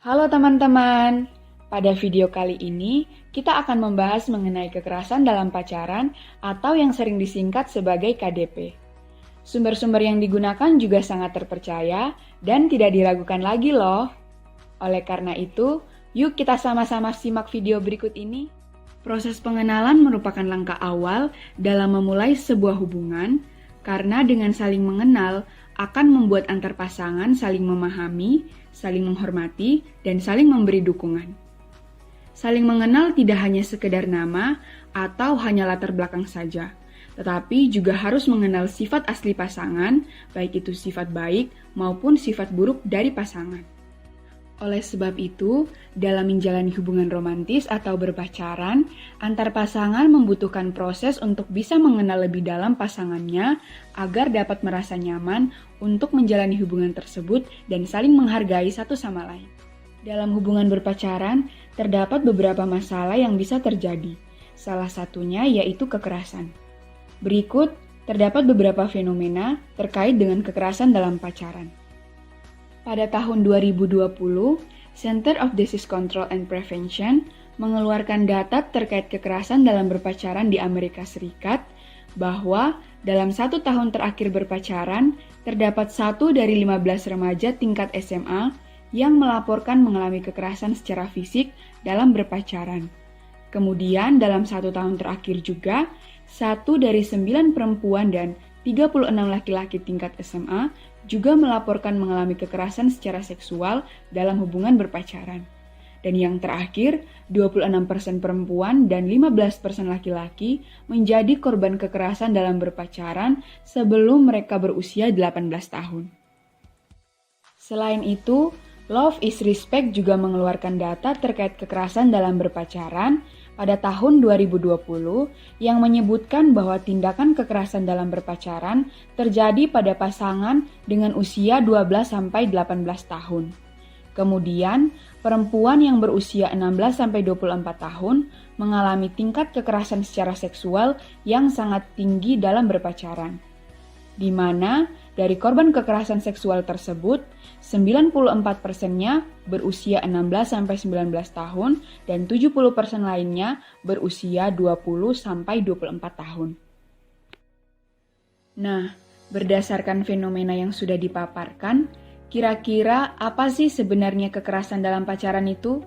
Halo teman-teman, pada video kali ini kita akan membahas mengenai kekerasan dalam pacaran atau yang sering disingkat sebagai KDP. Sumber-sumber yang digunakan juga sangat terpercaya dan tidak diragukan lagi loh. Oleh karena itu, yuk kita sama-sama simak video berikut ini. Proses pengenalan merupakan langkah awal dalam memulai sebuah hubungan karena dengan saling mengenal akan membuat antar pasangan saling memahami, saling menghormati, dan saling memberi dukungan. Saling mengenal tidak hanya sekedar nama atau hanya latar belakang saja, tetapi juga harus mengenal sifat asli pasangan, baik itu sifat baik maupun sifat buruk dari pasangan. Oleh sebab itu, dalam menjalani hubungan romantis atau berpacaran, antar pasangan membutuhkan proses untuk bisa mengenal lebih dalam pasangannya agar dapat merasa nyaman untuk menjalani hubungan tersebut dan saling menghargai satu sama lain. Dalam hubungan berpacaran, terdapat beberapa masalah yang bisa terjadi. Salah satunya yaitu kekerasan. Berikut, terdapat beberapa fenomena terkait dengan kekerasan dalam pacaran. Pada tahun 2020, Center of Disease Control and Prevention mengeluarkan data terkait kekerasan dalam berpacaran di Amerika Serikat bahwa dalam 1 tahun terakhir berpacaran, terdapat 1 dari 15 remaja tingkat SMA yang melaporkan mengalami kekerasan secara fisik dalam berpacaran. Kemudian dalam 1 tahun terakhir juga, 1 dari 9 perempuan dan 36 laki-laki tingkat SMA juga melaporkan mengalami kekerasan secara seksual dalam hubungan berpacaran. Dan yang terakhir, 26% perempuan dan 15% laki-laki menjadi korban kekerasan dalam berpacaran sebelum mereka berusia 18 tahun. Selain itu, Love is Respect juga mengeluarkan data terkait kekerasan dalam berpacaran pada tahun 2020 yang menyebutkan bahwa tindakan kekerasan dalam berpacaran terjadi pada pasangan dengan usia 12-18 tahun. Kemudian, perempuan yang berusia 16-24 tahun mengalami tingkat kekerasan secara seksual yang sangat tinggi dalam berpacaran, di mana dari korban kekerasan seksual tersebut, 94%-nya berusia 16-19 tahun dan 70% lainnya berusia 20-24 tahun. Nah, berdasarkan fenomena yang sudah dipaparkan, kira-kira apa sih sebenarnya kekerasan dalam pacaran itu?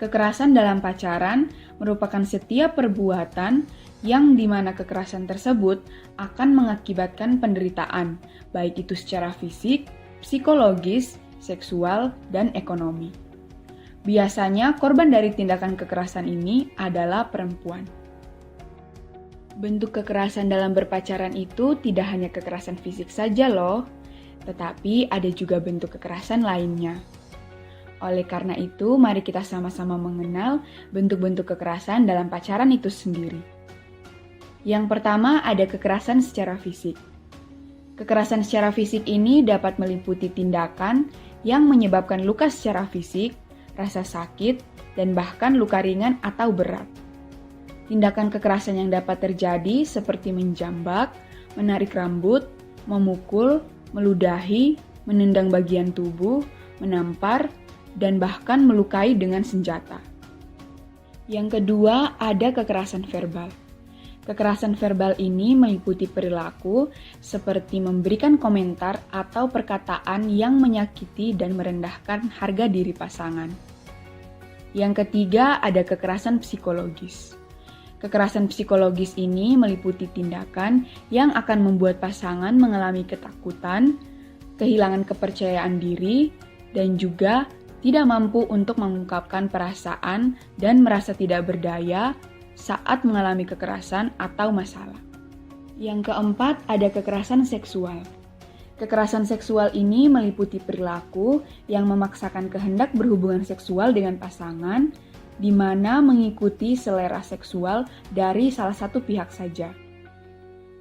Kekerasan dalam pacaran merupakan setiap perbuatan yang dimana kekerasan tersebut akan mengakibatkan penderitaan, baik itu secara fisik, psikologis, seksual, dan ekonomi. Biasanya korban dari tindakan kekerasan ini adalah perempuan. Bentuk kekerasan dalam berpacaran itu tidak hanya kekerasan fisik saja loh, tetapi ada juga bentuk kekerasan lainnya. Oleh karena itu, mari kita sama-sama mengenal bentuk-bentuk kekerasan dalam pacaran itu sendiri. Yang pertama ada kekerasan secara fisik. Kekerasan secara fisik ini dapat meliputi tindakan yang menyebabkan luka secara fisik, rasa sakit, dan bahkan luka ringan atau berat. Tindakan kekerasan yang dapat terjadi seperti menjambak, menarik rambut, memukul, meludahi, menendang bagian tubuh, menampar, dan bahkan melukai dengan senjata. Yang kedua ada kekerasan verbal. Kekerasan verbal ini meliputi perilaku seperti memberikan komentar atau perkataan yang menyakiti dan merendahkan harga diri pasangan. Yang ketiga ada kekerasan psikologis. Kekerasan psikologis ini meliputi tindakan yang akan membuat pasangan mengalami ketakutan, kehilangan kepercayaan diri, dan juga tidak mampu untuk mengungkapkan perasaan dan merasa tidak berdaya saat mengalami kekerasan atau masalah. Yang keempat, ada kekerasan seksual. Kekerasan seksual ini meliputi perilaku yang memaksakan kehendak berhubungan seksual dengan pasangan, di mana mengikuti selera seksual dari salah satu pihak saja.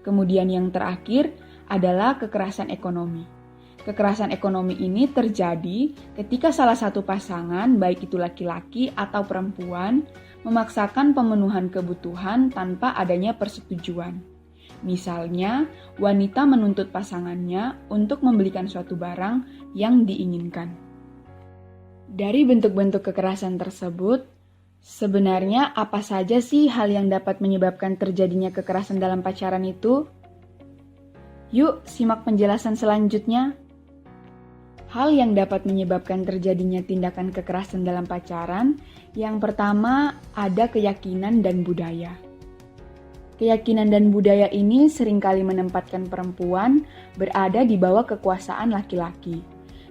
Kemudian yang terakhir adalah kekerasan ekonomi. Kekerasan ekonomi ini terjadi ketika salah satu pasangan, baik itu laki-laki atau perempuan, memaksakan pemenuhan kebutuhan tanpa adanya persetujuan. Misalnya, wanita menuntut pasangannya untuk membelikan suatu barang yang diinginkan. Dari bentuk-bentuk kekerasan tersebut, sebenarnya apa saja sih hal yang dapat menyebabkan terjadinya kekerasan dalam pacaran itu? Yuk, simak penjelasan selanjutnya. Hal yang dapat menyebabkan terjadinya tindakan kekerasan dalam pacaran, yang pertama ada keyakinan dan budaya. Keyakinan dan budaya ini seringkali menempatkan perempuan berada di bawah kekuasaan laki-laki,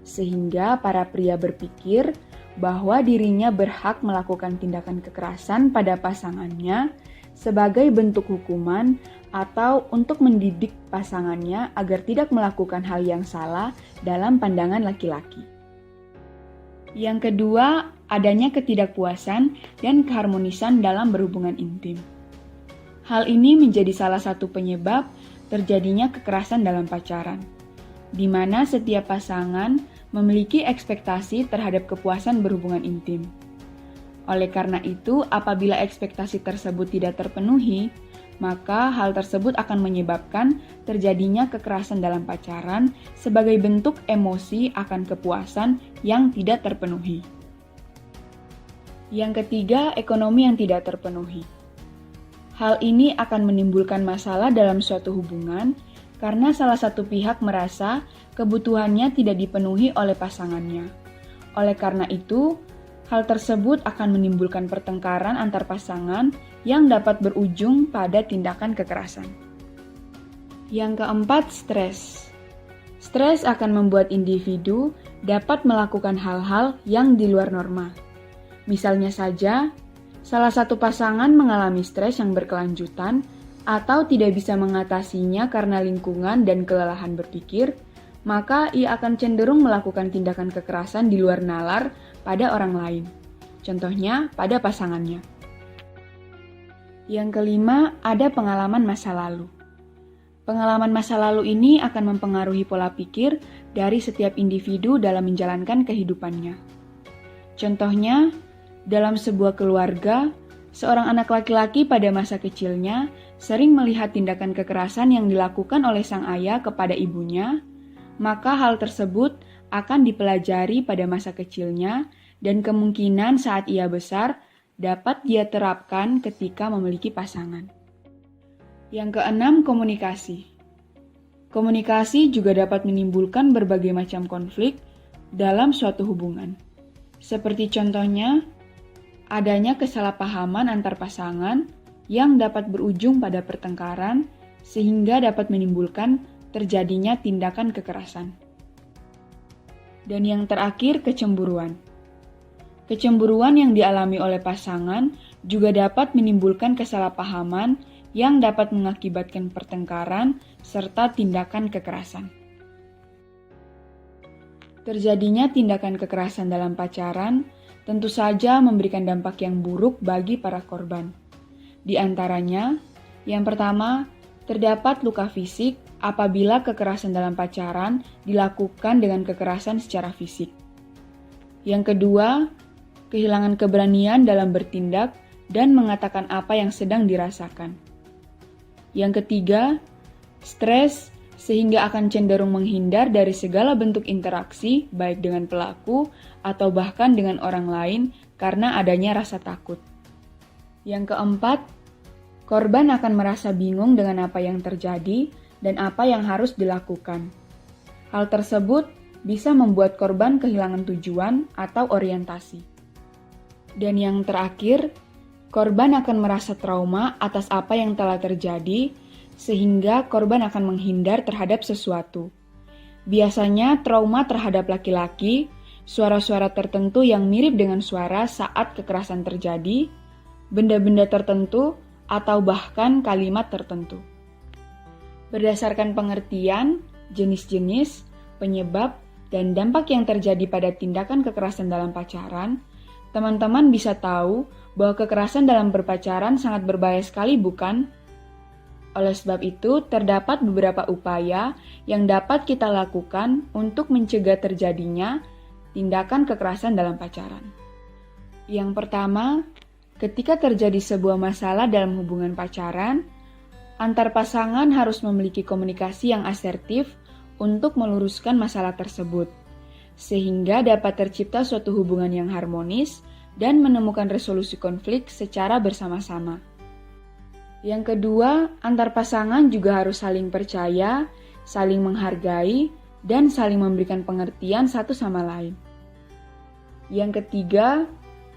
sehingga para pria berpikir bahwa dirinya berhak melakukan tindakan kekerasan pada pasangannya sebagai bentuk hukuman atau untuk mendidik pasangannya agar tidak melakukan hal yang salah dalam pandangan laki-laki. Yang kedua, adanya ketidakpuasan dan keharmonisan dalam berhubungan intim. Hal ini menjadi salah satu penyebab terjadinya kekerasan dalam pacaran, di mana setiap pasangan memiliki ekspektasi terhadap kepuasan berhubungan intim. Oleh karena itu, apabila ekspektasi tersebut tidak terpenuhi, maka hal tersebut akan menyebabkan terjadinya kekerasan dalam pacaran sebagai bentuk emosi akan kepuasan yang tidak terpenuhi. Yang ketiga, ekonomi yang tidak terpenuhi. Hal ini akan menimbulkan masalah dalam suatu hubungan karena salah satu pihak merasa kebutuhannya tidak dipenuhi oleh pasangannya. Oleh karena itu, hal tersebut akan menimbulkan pertengkaran antar pasangan yang dapat berujung pada tindakan kekerasan. Yang keempat, stres. Stres akan membuat individu dapat melakukan hal-hal yang di luar norma. Misalnya saja, salah satu pasangan mengalami stres yang berkelanjutan atau tidak bisa mengatasinya karena lingkungan dan kelelahan berpikir, maka ia akan cenderung melakukan tindakan kekerasan di luar nalar pada orang lain. Contohnya, pada pasangannya. Yang kelima, ada pengalaman masa lalu. Pengalaman masa lalu ini akan mempengaruhi pola pikir dari setiap individu dalam menjalankan kehidupannya. Contohnya, dalam sebuah keluarga, seorang anak laki-laki pada masa kecilnya sering melihat tindakan kekerasan yang dilakukan oleh sang ayah kepada ibunya, maka hal tersebut akan dipelajari pada masa kecilnya dan kemungkinan saat ia besar dapat dia terapkan ketika memiliki pasangan. Yang keenam, komunikasi. Komunikasi juga dapat menimbulkan berbagai macam konflik dalam suatu hubungan. Seperti contohnya, adanya kesalahpahaman antar pasangan yang dapat berujung pada pertengkaran sehingga dapat menimbulkan terjadinya tindakan kekerasan. Dan yang terakhir, kecemburuan. Kecemburuan yang dialami oleh pasangan juga dapat menimbulkan kesalahpahaman yang dapat mengakibatkan pertengkaran serta tindakan kekerasan. Terjadinya tindakan kekerasan dalam pacaran tentu saja memberikan dampak yang buruk bagi para korban. Di antaranya, yang pertama, terdapat luka fisik apabila kekerasan dalam pacaran dilakukan dengan kekerasan secara fisik. Yang kedua, kehilangan keberanian dalam bertindak dan mengatakan apa yang sedang dirasakan. Yang ketiga, stres sehingga akan cenderung menghindar dari segala bentuk interaksi baik dengan pelaku atau bahkan dengan orang lain karena adanya rasa takut. Yang keempat, korban akan merasa bingung dengan apa yang terjadi dan apa yang harus dilakukan. Hal tersebut bisa membuat korban kehilangan tujuan atau orientasi. Dan yang terakhir, korban akan merasa trauma atas apa yang telah terjadi, sehingga korban akan menghindar terhadap sesuatu. Biasanya trauma terhadap laki-laki, suara-suara tertentu yang mirip dengan suara saat kekerasan terjadi, benda-benda tertentu, atau bahkan kalimat tertentu. Berdasarkan pengertian, jenis-jenis, penyebab, dan dampak yang terjadi pada tindakan kekerasan dalam pacaran, teman-teman bisa tahu bahwa kekerasan dalam berpacaran sangat berbahaya sekali, bukan? Oleh sebab itu, terdapat beberapa upaya yang dapat kita lakukan untuk mencegah terjadinya tindakan kekerasan dalam pacaran. Yang pertama, ketika terjadi sebuah masalah dalam hubungan pacaran, antar pasangan harus memiliki komunikasi yang asertif untuk meluruskan masalah tersebut. sehingga dapat tercipta suatu hubungan yang harmonis dan menemukan resolusi konflik secara bersama-sama. Yang kedua, antar pasangan juga harus saling percaya, saling menghargai, dan saling memberikan pengertian satu sama lain. Yang ketiga,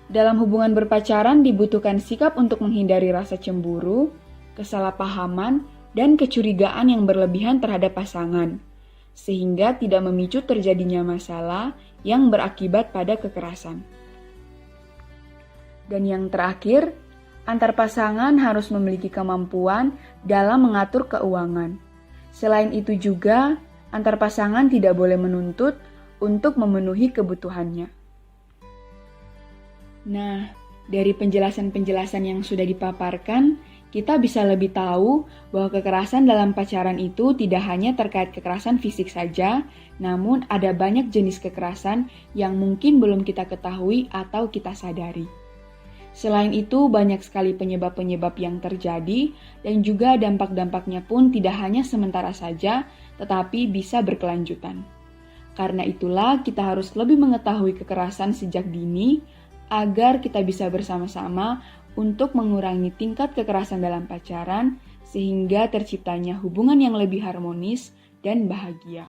dalam hubungan berpacaran dibutuhkan sikap untuk menghindari rasa cemburu, kesalahpahaman, dan kecurigaan yang berlebihan terhadap pasangan, sehingga tidak memicu terjadinya masalah yang berakibat pada kekerasan. Dan yang terakhir, antar pasangan harus memiliki kemampuan dalam mengatur keuangan. Selain itu juga, antar pasangan tidak boleh menuntut untuk memenuhi kebutuhannya. Nah, dari penjelasan-penjelasan yang sudah dipaparkan, kita bisa lebih tahu bahwa kekerasan dalam pacaran itu tidak hanya terkait kekerasan fisik saja, namun ada banyak jenis kekerasan yang mungkin belum kita ketahui atau kita sadari. Selain itu, banyak sekali penyebab-penyebab yang terjadi dan juga dampak-dampaknya pun tidak hanya sementara saja, tetapi bisa berkelanjutan. Karena itulah kita harus lebih mengetahui kekerasan sejak dini agar kita bisa bersama-sama untuk mengurangi tingkat kekerasan dalam pacaran sehingga terciptanya hubungan yang lebih harmonis dan bahagia.